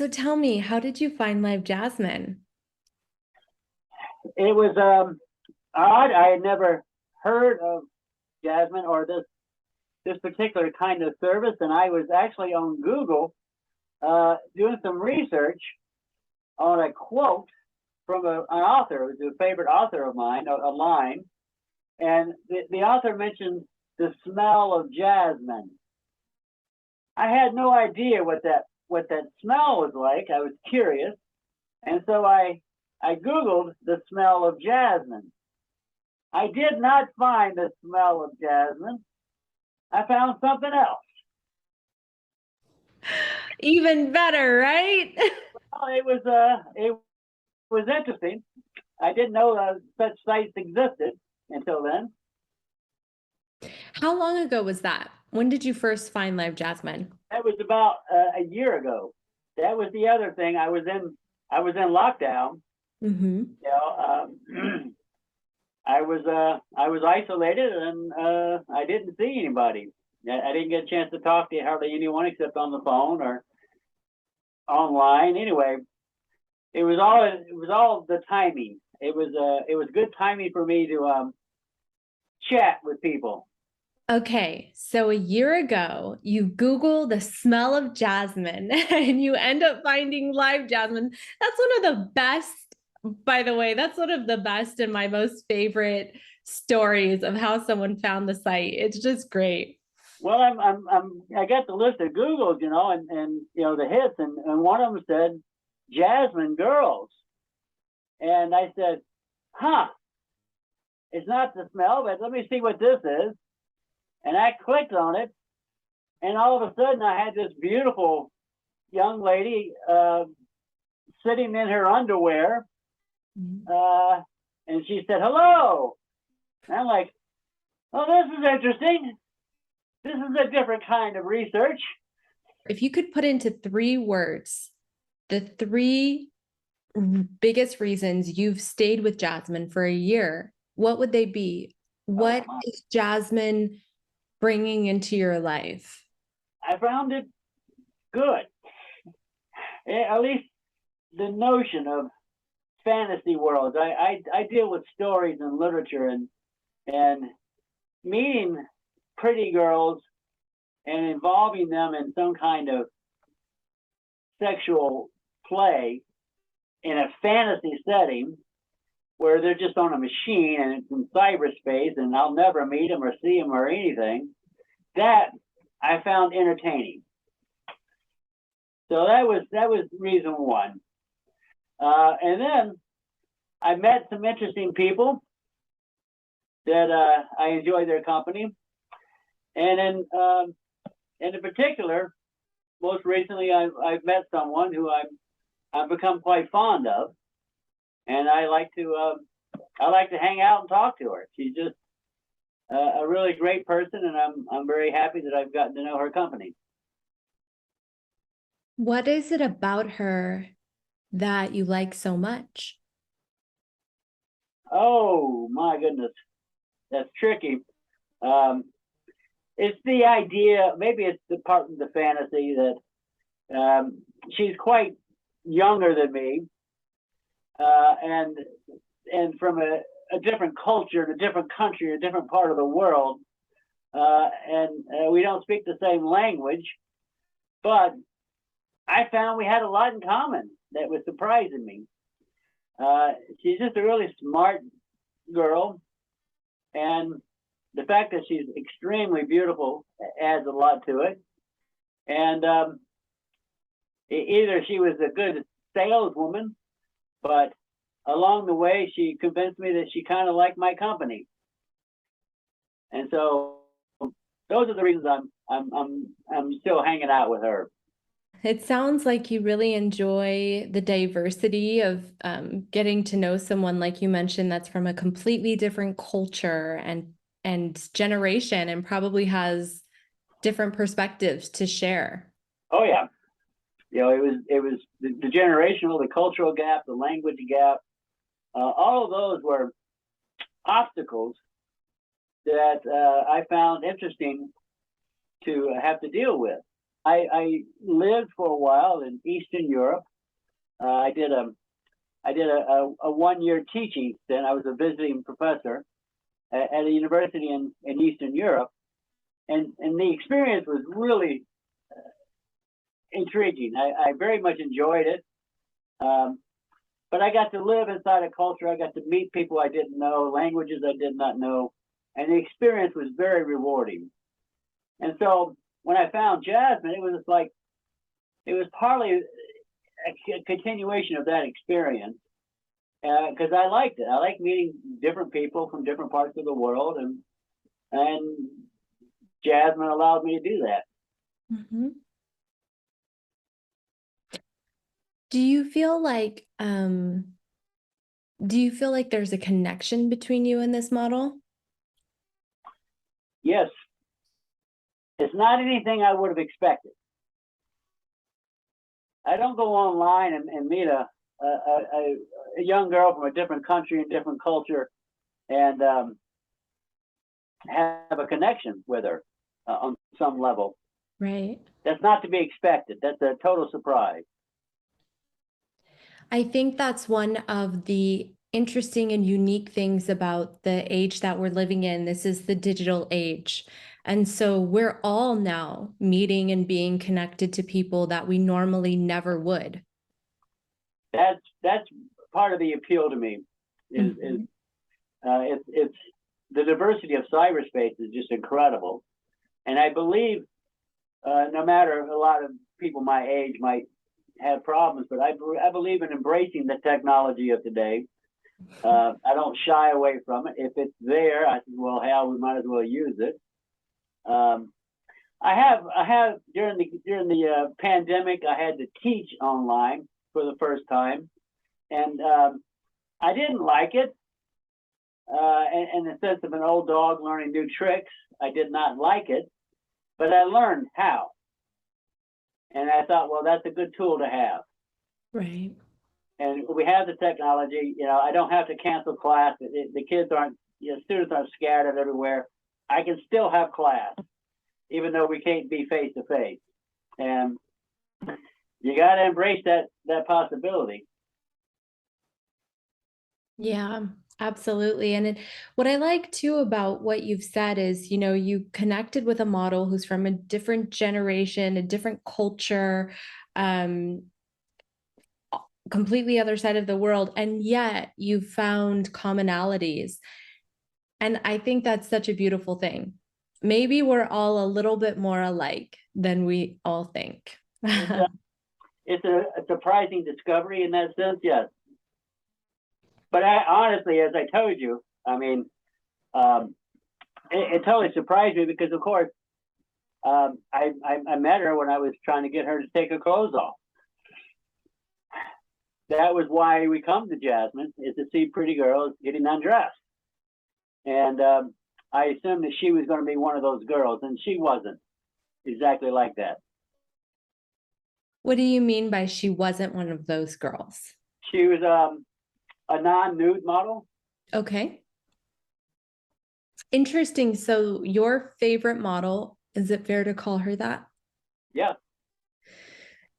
So tell me, how did you find LiveJasmin? It was odd. I had never heard of Jasmine or this particular kind of service, and I was actually on Google doing some research on a quote from an author. It was a favorite author of mine, a line, and the author mentioned the smell of jasmine. I had no idea what that smell was like. I was curious, and so I Googled the smell of jasmine. I did not find the smell of jasmine. I found something else. Even better, right? Well, it was interesting. I didn't know such sites existed until then. How long ago was that? When did you first find LiveJasmin? That was about a year ago. That was the other thing. I was in lockdown. Mm-hmm. I was isolated, and I didn't see anybody. I didn't get a chance to talk to hardly anyone except on the phone or online. Anyway, it was all the timing. It was good timing for me to chat with people. Okay, so a year ago, you Google the smell of jasmine and you end up finding LiveJasmin. That's one of the best, by the way, that's one of the best and my most favorite stories of how someone found the site. It's just great. Well, I got the list of Googles, and the hits, and one of them said Jasmine girls, and I said, huh, it's not the smell, but let me see what this is, and I clicked on it, and all of a sudden I had this beautiful young lady sitting in her underwear, uh, and she said hello, and I'm like, oh, this is interesting. This is a different kind of research. If you could put into 3 words the three biggest reasons you've stayed with Jasmine for a year, what would they be? Oh What my. is Jasmine bringing into your life? I found it good. At least the notion of fantasy worlds. I deal with stories and literature, and meeting pretty girls and involving them in some kind of sexual play in a fantasy setting where they're just on a machine and it's in cyberspace and I'll never meet them or see them or anything. That I found entertaining. So that was reason one. And then I met some interesting people that I enjoy their company, and in particular, most recently I've met someone who I've become quite fond of, and I like to hang out and talk to her. She's just a really great person, and I'm very happy that I've gotten to know her company. What is it about her that you like so much? Oh my goodness, that's tricky. Um, it's the idea, maybe it's the part of the fantasy that she's quite younger than me, and from a different culture, a different country, a different part of the world, and we don't speak the same language, but I found we had a lot in common that was surprising me. She's just a really smart girl, and the fact that she's extremely beautiful adds a lot to it. And either she was a good saleswoman, but along the way she convinced me that she kind of liked my company, and so those are the reasons I'm still hanging out with her. It sounds like you really enjoy the diversity of getting to know someone, like you mentioned, that's from a completely different culture and generation, and probably has different perspectives to share. Oh yeah, it was the generational, the cultural gap, the language gap. All of those were obstacles that I found interesting to have to deal with. I lived for a while in Eastern Europe. I did a 1 year teaching stint. I was a visiting professor at a university in Eastern Europe, and the experience was really intriguing. I very much enjoyed it. But I got to live inside a culture. I got to meet people I didn't know, languages I did not know, and the experience was very rewarding. And so when I found Jasmine, it was partly a continuation of that experience, because I liked it. I like meeting different people from different parts of the world, and Jasmine allowed me to do that. Mm-hmm. Do you feel like there's a connection between you and this model? Yes, it's not anything I would have expected. I don't go online and meet a young girl from a different country and different culture and have a connection with her on some level. Right. That's not to be expected. That's a total surprise. I think that's one of the interesting and unique things about the age that we're living in. This is the digital age. And so we're all now meeting and being connected to people that we normally never would. That's part of the appeal to me. It's the diversity of cyberspace is just incredible, and I believe no matter a lot of people my age might have problems, but I believe in embracing the technology of today. I don't shy away from it. If it's there, I think, well, hell, we might as well use it. I have during the pandemic, I had to teach online for the first time, and I didn't like it. In the sense of an old dog learning new tricks, I did not like it, but I learned how. And I thought, well, that's a good tool to have. Right. And we have the technology. I don't have to cancel class. The kids aren't, students aren't scattered everywhere. I can still have class, even though we can't be face to face. And you got to embrace that possibility. Yeah, absolutely. And what I like too about what you've said is, you connected with a model who's from a different generation, a different culture, completely other side of the world, and yet you found commonalities. And I think that's such a beautiful thing. Maybe we're all a little bit more alike than we all think. It's a surprising discovery in that sense, yes. But honestly, as I told you, I mean, it totally surprised me because, of course, I met her when I was trying to get her to take her clothes off. That was why we come to Jasmine, is to see pretty girls getting undressed. And I assumed that she was going to be one of those girls, and she wasn't exactly like that. What do you mean by she wasn't one of those girls? She was a non-nude model. Okay. Interesting. So your favorite model, is it fair to call her that? Yeah.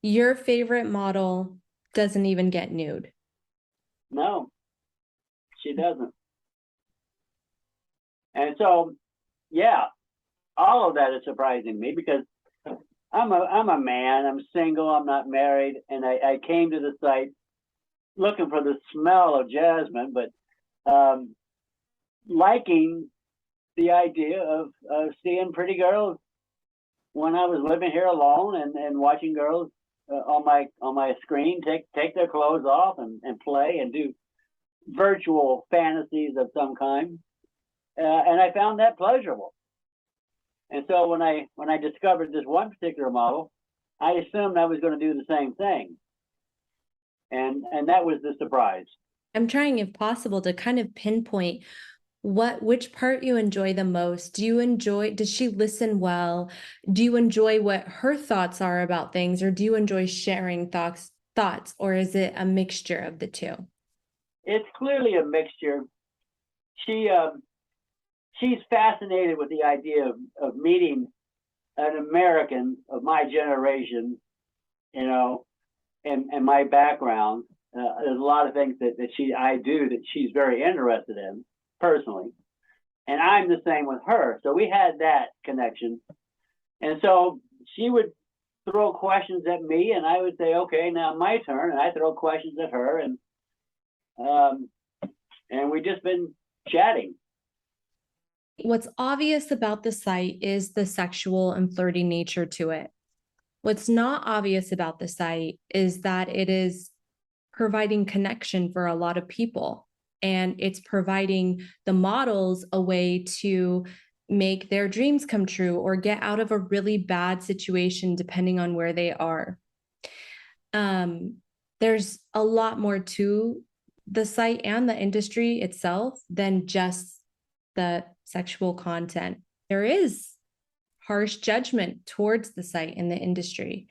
Your favorite model doesn't even get nude. No, she doesn't. And so, yeah, all of that is surprising me because I'm a man, I'm single, I'm not married, and I came to the site looking for the smell of Jasmine, but liking the idea of seeing pretty girls when I was living here alone and watching girls on my screen take their clothes off and play and do virtual fantasies of some kind, and I found that pleasurable. And so when I discovered this one particular model, I assumed I was going to do the same thing, and that was the surprise. I'm trying, if possible, to kind of pinpoint which part you enjoy the most. Does she listen well? Do you enjoy what her thoughts are about things, or do you enjoy sharing thoughts, or is it a mixture of the two? It's clearly a mixture. She's fascinated with the idea of meeting an American of my generation, you know, and my background. There's a lot of things that I do that she's very interested in personally. And I'm the same with her. So we had that connection. And so she would throw questions at me and I would say, okay, now my turn. And I throw questions at her and we just been chatting. What's obvious about the site is the sexual and flirty nature to it. What's not obvious about the site is that it is providing connection for a lot of people. And it's providing the models a way to make their dreams come true or get out of a really bad situation, depending on where they are. There's a lot more to the site and the industry itself than just the sexual content. There is harsh judgment towards the site in the industry.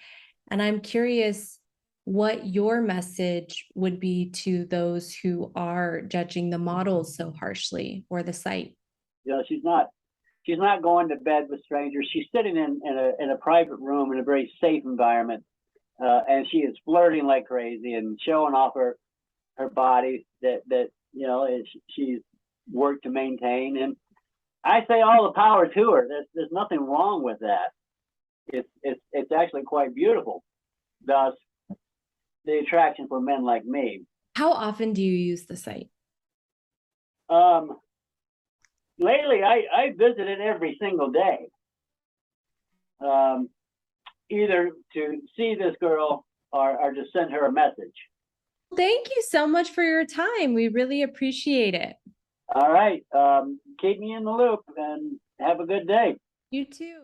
And I'm curious what your message would be to those who are judging the models so harshly or the site. You know, she's not going to bed with strangers. She's sitting in a private room in a very safe environment, and she is flirting like crazy and showing off her body that you know she's worked to maintain. And I say all the power to her. There's nothing wrong with that. It's actually quite beautiful. Thus, the attraction for men like me. How often do you use the site? Lately, I visit it every single day, either to see this girl or to send her a message. Thank you so much for your time. We really appreciate it. All right. Keep me in the loop and have a good day. You too.